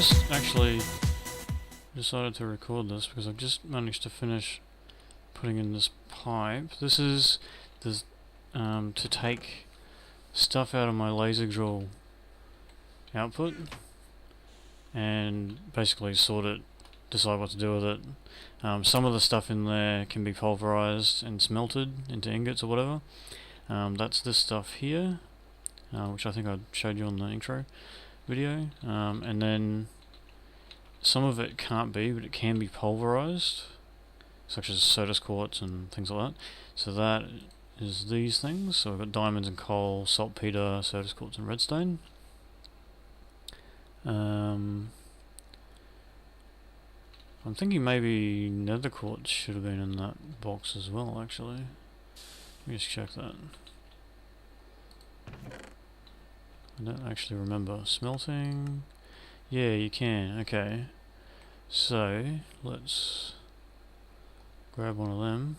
just actually decided to record this because I've just managed to finish putting in this pipe. This is to take stuff out of my laser drill output and basically sort it, decide what to do with it. Some of the stuff in there can be pulverized and smelted into ingots or whatever. That's this stuff here, which I think I showed you on the intro video, and then some of it can't be, but it can be pulverized, such as soda quartz and things like that. So that is these things. So I've got diamonds and coal, saltpeter, soda quartz and redstone. I'm thinking maybe nether quartz should have been in that box as well, actually. Let me just check that. I don't actually remember. Smelting? Yeah, you can. Okay. So, let's grab one of them.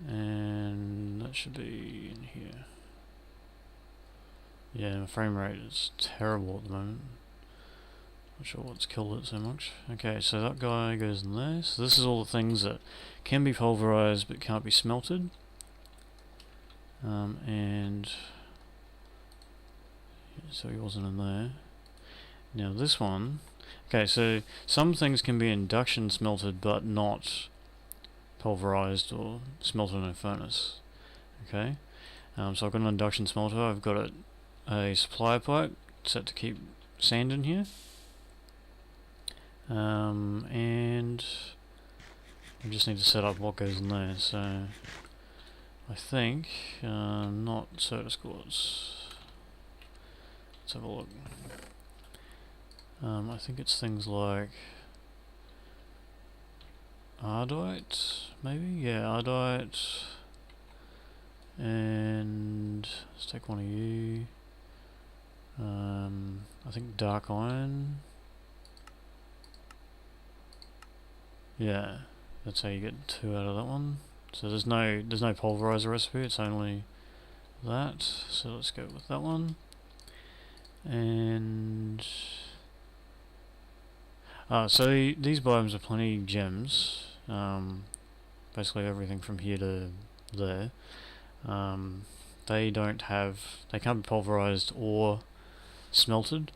And that should be in here. Yeah, my frame rate is terrible at the moment. Not sure what's killed it so much. Okay, so that guy goes in there. So this is all the things that can be pulverized but can't be smelted. And so he wasn't in there. Now this one, okay, so some things can be induction smelted but not pulverized or smelted in a furnace. Okay, so I've got an induction smelter. I've got a supply pipe set to keep sand in here. And I just need to set up what goes in there. So I think not soda quartz. Let's have a look. I think it's things like ardite, maybe? Yeah, ardite. And let's take one of you. I think dark iron. Yeah, that's how you get 2 out of that one. So there's no pulverizer recipe, it's only that. So let's go with that one. And so these biomes are plenty gems. Basically everything from here to there. They can't be pulverized or smelted.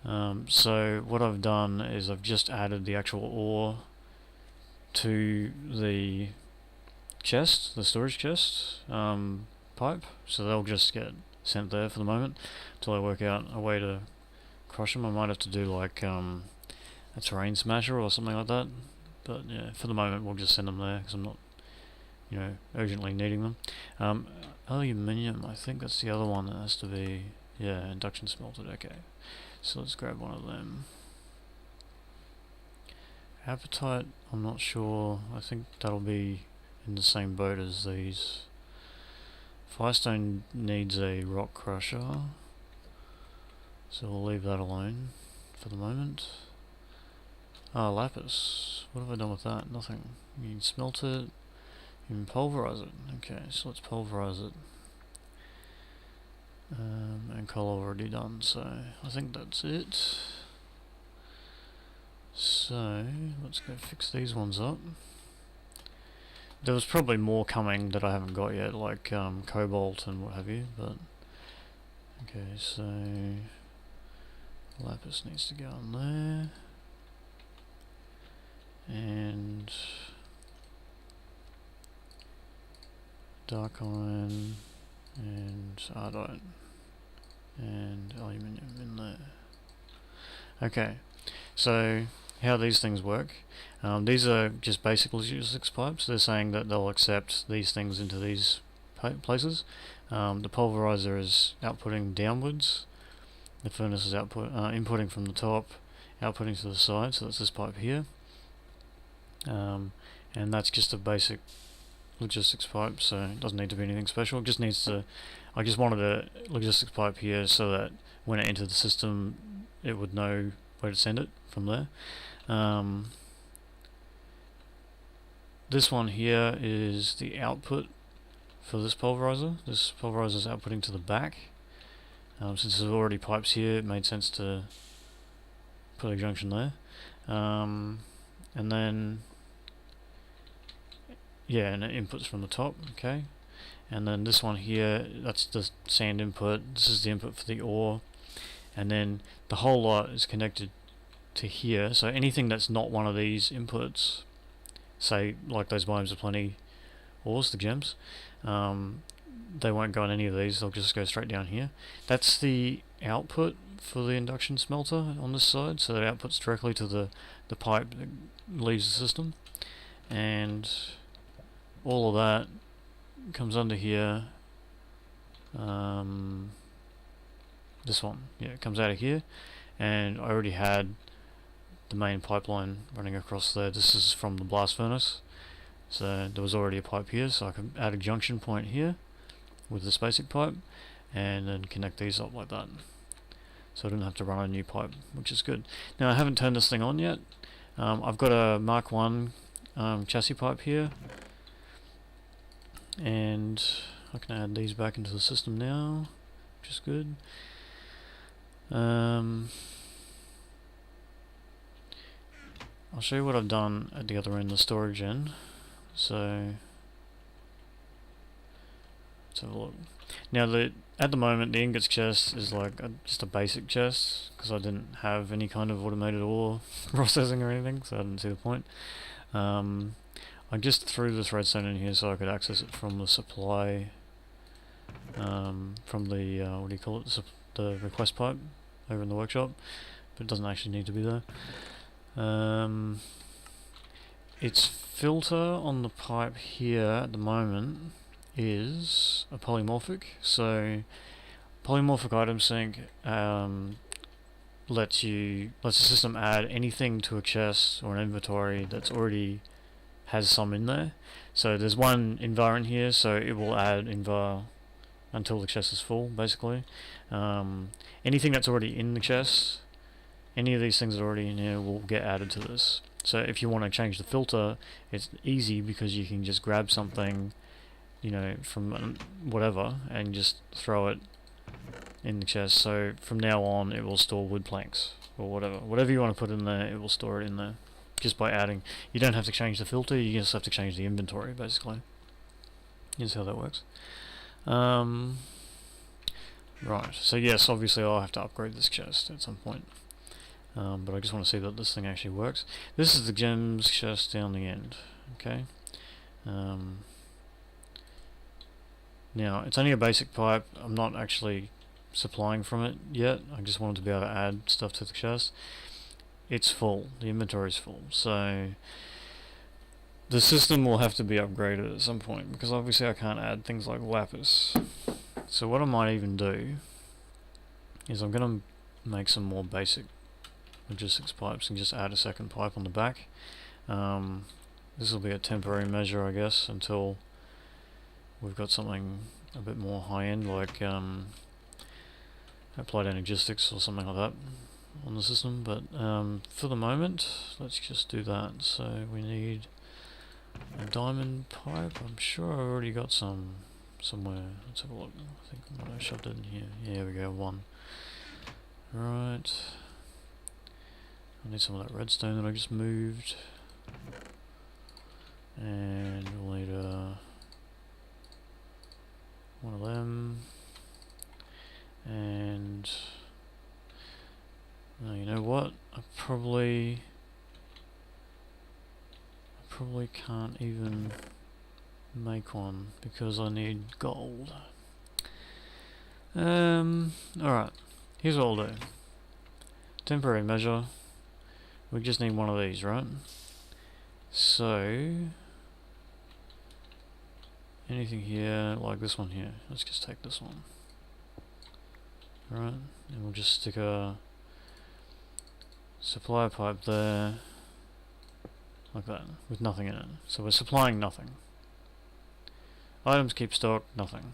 So what I've done is I've just added the actual ore to the chest, the storage chest pipe, so they'll just get sent there for the moment until I work out a way to crush them. I might have to do like a terrain smasher or something like that, but yeah, for the moment we'll just send them there because I'm not, urgently needing them. Aluminium, I think that's the other one that has to be, yeah, induction smelted. Okay, so let's grab one of them. Apatite, I'm not sure. I think that'll be in the same boat as these. Firestone needs a rock crusher, so we'll leave that alone for the moment. Lapis. What have I done with that? Nothing. You can smelt it. You can pulverize it. Okay, so let's pulverize it. And coal already done, so I think that's it. So let's go fix these ones up. There was probably more coming that I haven't got yet, like cobalt and what have you, but okay, so lapis needs to go on there, and dark iron and ardite and aluminium in there. Okay, so how these things work. These are just basic logistics pipes. They're saying that they'll accept these things into these places. The pulverizer is outputting downwards. The furnace is inputting from the top, outputting to the side. So that's this pipe here. And that's just a basic logistics pipe, so it doesn't need to be anything special. It just needs to. I just wanted a logistics pipe here so that when it entered the system, it would know where to send it from there. This one here is the output for this pulverizer. This pulverizer is outputting to the back. Since there's already pipes here, it made sense to put a junction there. And then, yeah, and it inputs from the top, okay. And then this one here, that's the sand input, this is the input for the ore, and then the whole lot is connected to here, so anything that's not one of these inputs, say like those biomes of plenty ores, the gems, they won't go on any of these, they'll just go straight down here. That's the output for the induction smelter on this side, so that outputs directly to the pipe that leaves the system, and all of that comes under here. This one, yeah, it comes out of here, and I already had the main pipeline running across there. This is from the blast furnace, so there was already a pipe here, so I could add a junction point here with this basic pipe and then connect these up like that, so I didn't have to run a new pipe, which is good. Now I haven't turned this thing on yet. I've got a Mark 1 chassis pipe here, and I can add these back into the system now, which is good. I'll show you what I've done at the other end, the storage end. So let's have a look. Now at the moment the ingots chest is like just a basic chest, because I didn't have any kind of automated ore processing or anything, so I didn't see the point. I just threw this redstone in here so I could access it from the supply, from the what do you call it, the request pipe over in the workshop, but it doesn't actually need to be there. Its filter on the pipe here at the moment is a polymorphic, so polymorphic item sync lets the system add anything to a chest or an inventory that's already has some in there. So there's one invar in here, so it will add invar until the chest is full, basically. Anything that's already in the chest, any of these things that are already in here will get added to this. So if you want to change the filter, it's easy because you can just grab something, you know, from whatever and just throw it in the chest. So from now on it will store wood planks or whatever you want to put in there, it will store it in there just by adding. You don't have to change the filter, you just have to change the inventory, basically. Here's how that works. Right, so yes, obviously I'll have to upgrade this chest at some point, but I just want to see that this thing actually works. This is the gems chest down the end, okay. Now it's only a basic pipe, I'm not actually supplying from it yet, I just wanted to be able to add stuff to the chest. It's full, the inventory is full, so the system will have to be upgraded at some point, because obviously I can't add things like lapis. So what I might even do is I'm going to make some more basic logistics pipes and just add a second pipe on the back. This will be a temporary measure, I guess, until we've got something a bit more high-end, like applied energistics or something like that on the system, but for the moment let's just do that. So we need a diamond pipe. I'm sure I've already got some somewhere. Let's have a look. I think I might have shoved it in here. Yeah, here we go, one. Right, I need some of that redstone that I just moved, and we'll need one of them, and you know what? I probably can't even make one because I need gold. Alright, here's what I'll do. Temporary measure. We just need one of these, right? So anything here, like this one here. Let's just take this one. Alright, and we'll just stick a supply pipe there, like that, with nothing in it. So we're supplying nothing. Items keep stock, nothing.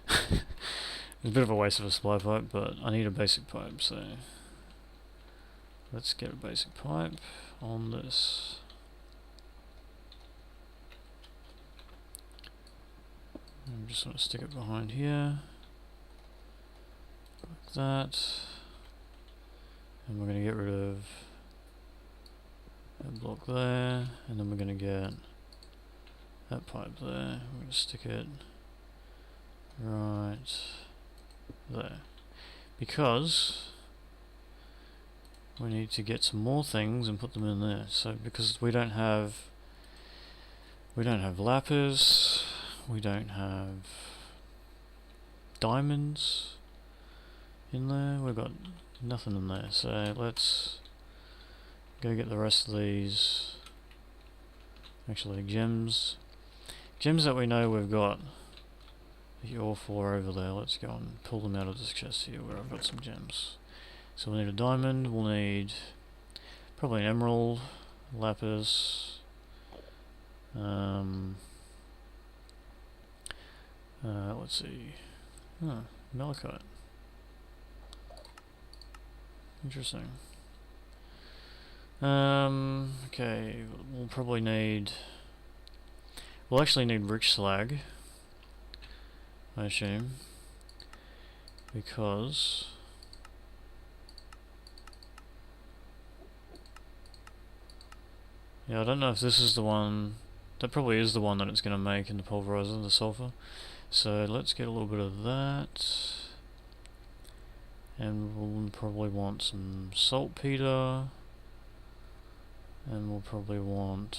It's a bit of a waste of a supply pipe, but I need a basic pipe, so let's get a basic pipe on this. I'm just going to stick it behind here. that. And we're going to get rid of that block there, and then we're going to get that pipe there. We're going to stick it right there. Because we need to get some more things and put them in there. So because we don't have lapis, we don't have diamonds in there, we've got nothing in there. So let's go get the rest of these, actually gems that we know we've got all 4 over there. Let's go and pull them out of this chest here where I've got some gems. So we'll need a diamond, we'll need probably an emerald, lapis, let's see, malachite. Interesting. Okay, we'll actually need rich slag, I assume, because yeah, I don't know if this is the one. That probably is the one that it's going to make in the pulverizer, the sulfur. So let's get a little bit of that, and we'll probably want some saltpeter, and we'll probably want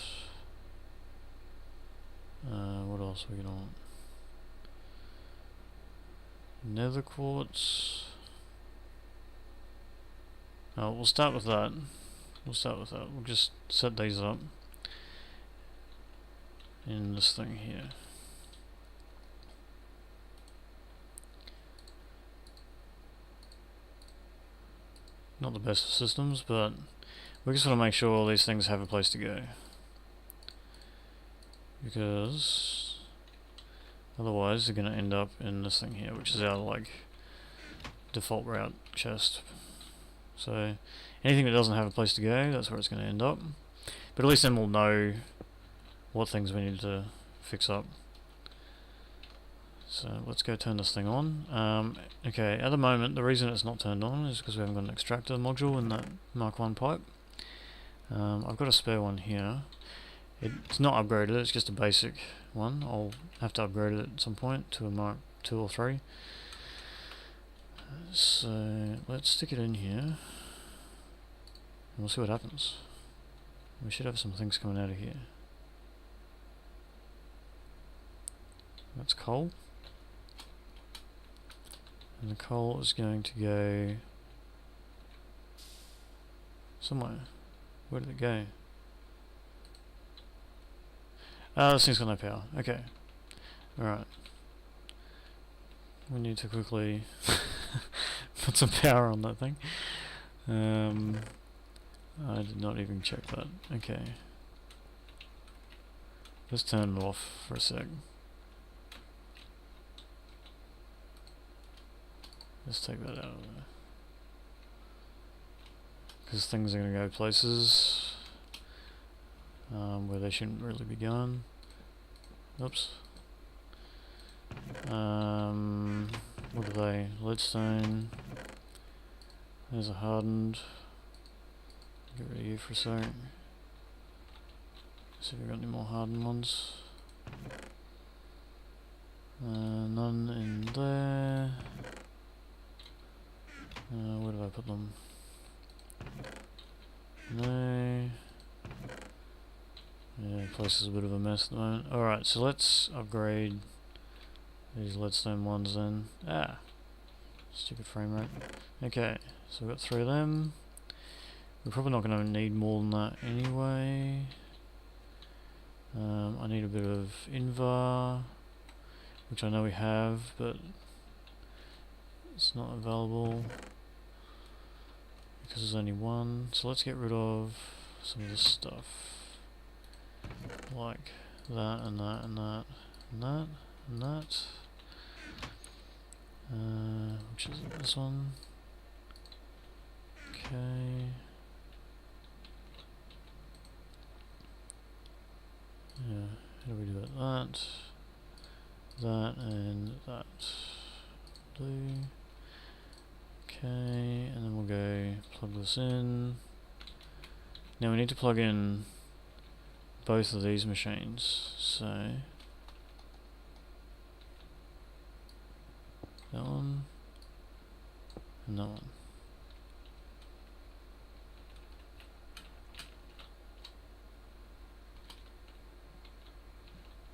what else are we going to want? Nether quartz. Oh, we'll start with that. We'll just set these up in this thing here. Not the best of systems, but we just want to make sure all these things have a place to go, because otherwise they're going to end up in this thing here, which is our like default route chest. So anything that doesn't have a place to go, that's where it's going to end up. But at least then we'll know what things we need to fix up. So let's go turn this thing on. Okay, at the moment the reason it's not turned on is because we haven't got an extractor module in that Mark 1 pipe. I've got a spare one here. It's not upgraded, it's just a basic one. I'll have to upgrade it at some point to a Mark 2 or 3. So let's stick it in here and we'll see what happens. We should have some things coming out of here. That's coal. And the coal is going to go somewhere. Where did it go? This thing's got no power. Okay. Alright. We need to quickly put some power on that thing. I did not even check that. Okay. Let's turn it off for a sec. Let's take that out of there, because things are going to go places where they shouldn't really be going. Oops. What are they? Leadstone. There's a hardened. Get rid of you for a sec. See if we've got any more hardened ones. None in there. Where did I put them? No. Yeah, place is a bit of a mess at the moment. Alright, so let's upgrade these leadstone ones then. Stupid frame rate. Okay, so we've got 3 of them. We're probably not going to need more than that anyway. I need a bit of Invar, which I know we have, but it's not available because there's only one. So let's get rid of some of this stuff, like that and that and that and that and that. Which is this one. Okay. Yeah, how do we do it? That and that. Blue. Okay, and then we'll go plug this in. Now we need to plug in both of these machines, so that one and that one.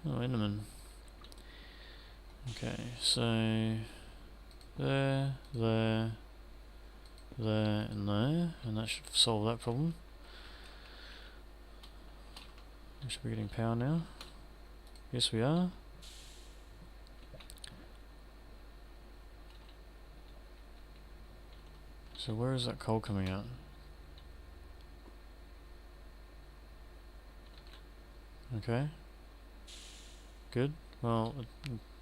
Oh, Enderman. Okay, so there, and that should solve that problem. We should be getting power now. Yes, we are. So where is that coal coming out? Okay. Good. Well,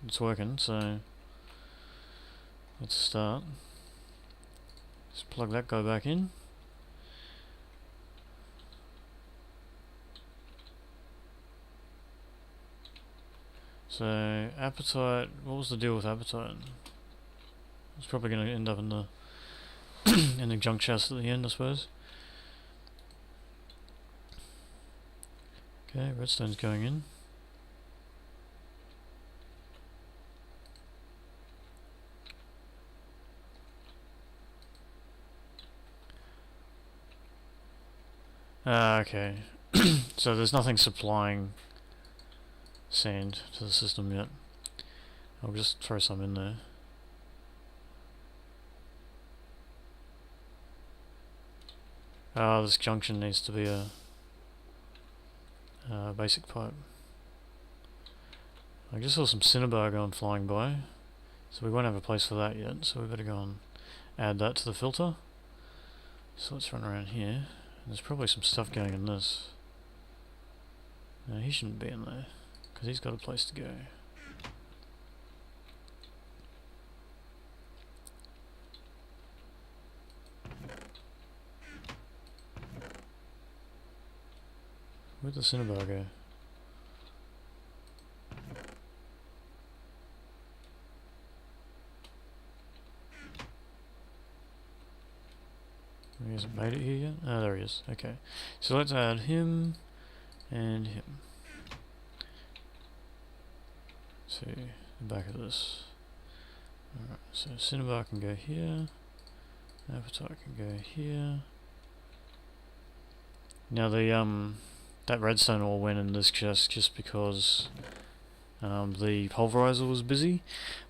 it's working, so let's start. Let's plug that guy back in. So, appetite, what was the deal with appetite? It's probably going to end up in the in the junk chest at the end, I suppose. Okay, redstone's going in. Okay. So there's nothing supplying sand to the system yet. I'll just throw some in there. This junction needs to be a basic pipe. I just saw some cinnabar going flying by, so we won't have a place for that yet, so we better go and add that to the filter. So let's run around here. There's probably some stuff going in this. No, he shouldn't be in there, because he's got a place to go. Where'd the cinnabar go? He hasn't made it here yet? Ah, there he is. Okay. So let's add him and him to the back of this. Alright, so cinnabar can go here. Appetite can go here. Now the that redstone all went in this chest just because the pulverizer was busy,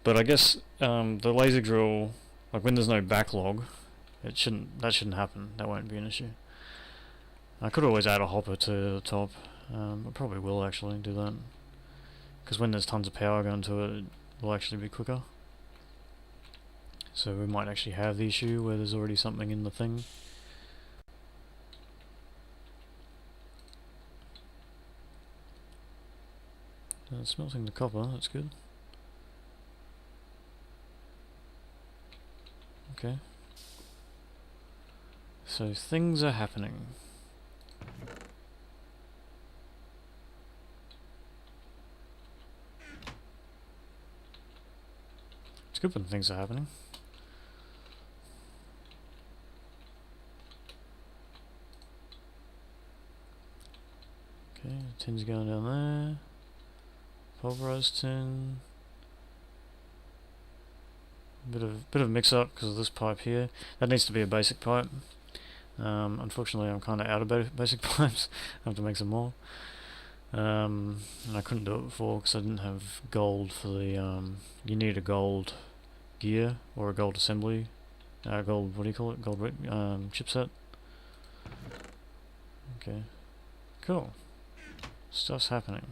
but I guess the laser drill, like when there's no backlog, that shouldn't happen. That won't be an issue. I could always add a hopper to the top. I probably will actually do that, because when there's tons of power going to it, it will actually be quicker. So we might actually have the issue where there's already something in the thing. Smelting the copper, that's good. Okay. So things are happening. It's good when things are happening. Okay, tin's going down there. Pulverized tin. Bit of mix up because of this pipe here. That needs to be a basic pipe. Unfortunately, I'm kind of out of basic pipes. I have to make some more. And I couldn't do it before because I didn't have gold for the. You need a gold gear or a gold assembly. Gold. What do you call it? Gold chipset. Okay. Cool. Stuff's happening.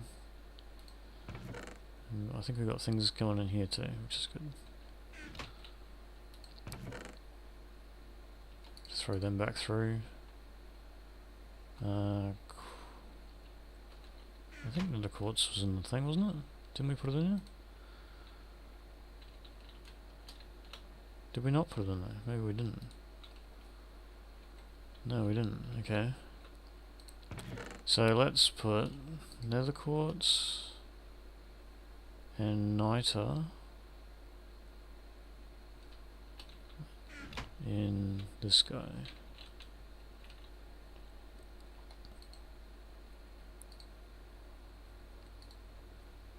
I think we've got things going in here too, which is good. Just throw them back through. I think the quartz was in the thing, wasn't it? Didn't we put it in here? Did we not put it in there? Maybe we didn't. No, we didn't. Okay. So let's put nether quartz and niter in this guy.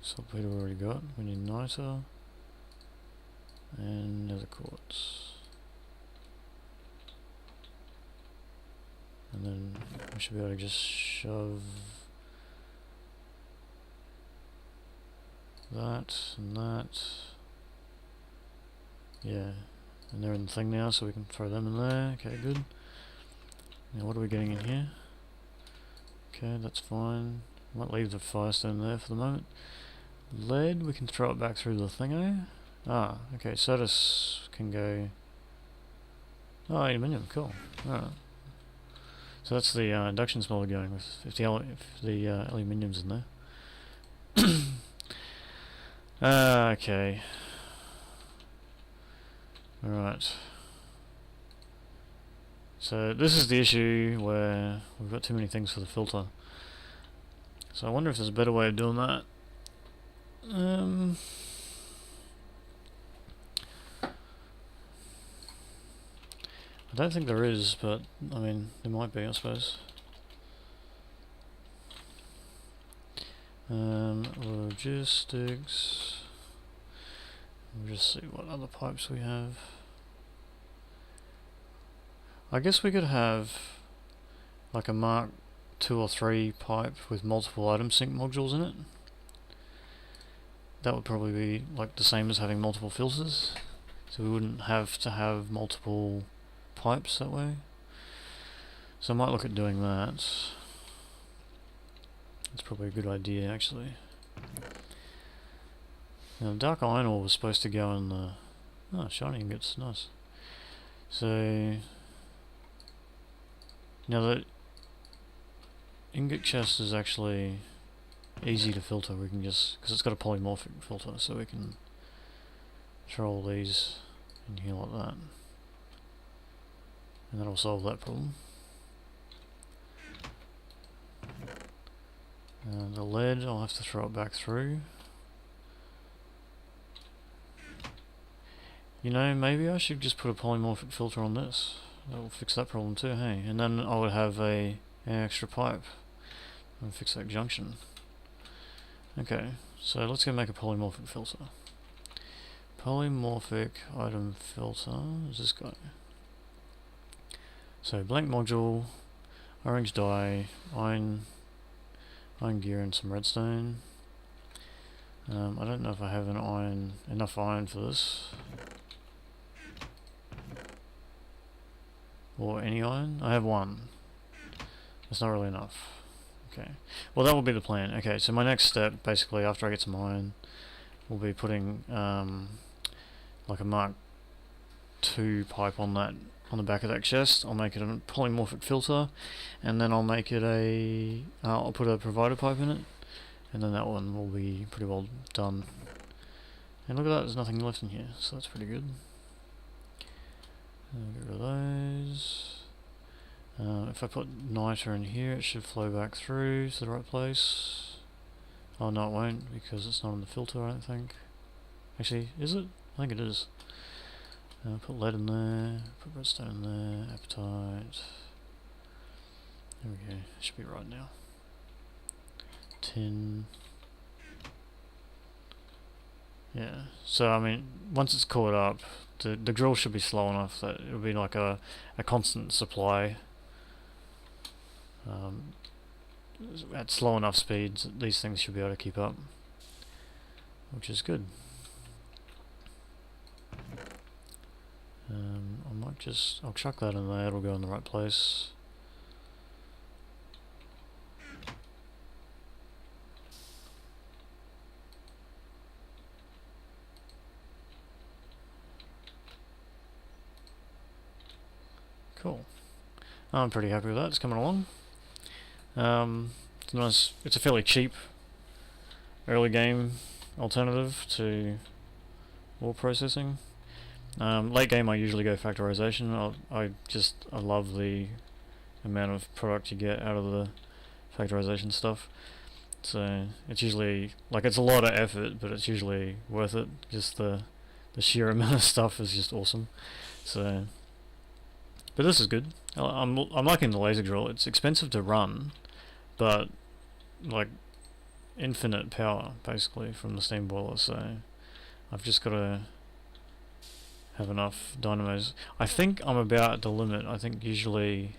Saltpeter we already got. We need niter and nether quartz. And then we should be able to just shove that and that. Yeah, and they're in the thing now, so we can throw them in there. Okay, good. Now what are we getting in here? Okay, that's fine. Might leave the firestone there for the moment. Lead, we can throw it back through the thingo. Ah, okay, Sodas can go... Oh, aluminium, cool. Alright. So that's the induction smelter going with, if the aluminium's in there. Okay. Alright. So this is the issue where we've got too many things for the filter. So I wonder if there's a better way of doing that. I don't think there is, but I mean, there might be, I suppose. Logistics. We'll just see what other pipes we have. I guess we could have like a Mark 2 or 3 pipe with multiple item sync modules in it. That would probably be like the same as having multiple filters, so we wouldn't have to have multiple pipes that way. So I might look at doing that. That's probably a good idea, actually. Now, dark iron ore was supposed to go in the... Oh, shiny ingots, nice. So... Now the ingot chest is actually easy to filter. We can just... because it's got a polymorphic filter, so we can throw all these in here like that. And that'll solve that problem. The lead, I'll have to throw it back through. You know, maybe I should just put a polymorphic filter on this. That will fix that problem too, hey? And then I would have an extra pipe and fix that junction. Okay, so let's go make a polymorphic filter. Polymorphic item filter is this guy. So blank module, orange dye, iron gear and some redstone. I don't know if I have enough iron for this. Or any iron? I have one. That's not really enough. Okay. Well, that will be the plan. Okay, so my next step, basically, after I get some iron, will be putting like a Mark II pipe on the back of that chest. I'll make it a polymorphic filter, and then I'll make it I'll put a provider pipe in it, and then that one will be pretty well done. And look at that, there's nothing left in here, so that's pretty good. Get rid of those. If I put niter in here, it should flow back through to the right place. Oh no, it won't, because it's not in the filter, I don't think. Actually, is it? I think it is. Put lead in there, put redstone in there, apatite. There we go, should be right now. Tin. Yeah, so I mean, once it's caught up, the drill should be slow enough that it'll be like a constant supply. At slow enough speeds, these things should be able to keep up, which is good. I'll chuck that in there, it'll go in the right place. Cool. I'm pretty happy with that, it's coming along. It's nice. It's a fairly cheap early game alternative to ore processing. Late game I usually go factorization. I love the amount of product you get out of the factorization stuff. So it's usually, like, it's a lot of effort, but it's usually worth it. Just the sheer amount of stuff is just awesome. So But this is good. I'm liking the laser drill. It's expensive to run, but like infinite power basically from the steam boiler. So I've just got to have enough dynamos. I think I'm about at the limit. I think usually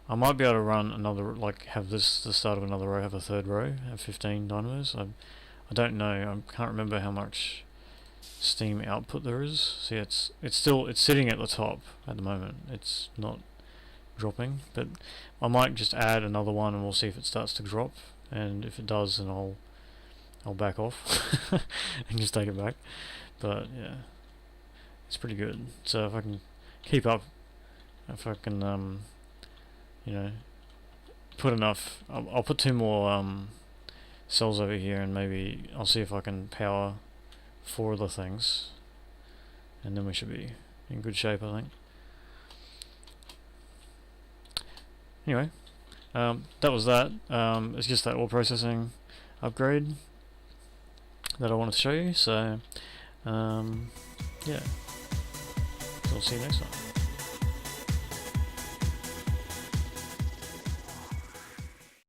I might be able to run another, like have this the start of another row, have a third row, have 15 dynamos. I don't know. I can't remember how much steam output there is. See, it's sitting at the top at the moment. It's not dropping, but I might just add another one and we'll see if it starts to drop. And if it does, then I'll back off and just take it back. But yeah, it's pretty good. So if I can keep up, if I can you know, put enough, I'll put 2 more cells over here, and maybe I'll see if I can power 4 of the things, and then we should be in good shape, I think. Anyway, that was that. It's just that ore processing upgrade that I wanted to show you. So yeah, so I'll see you next time.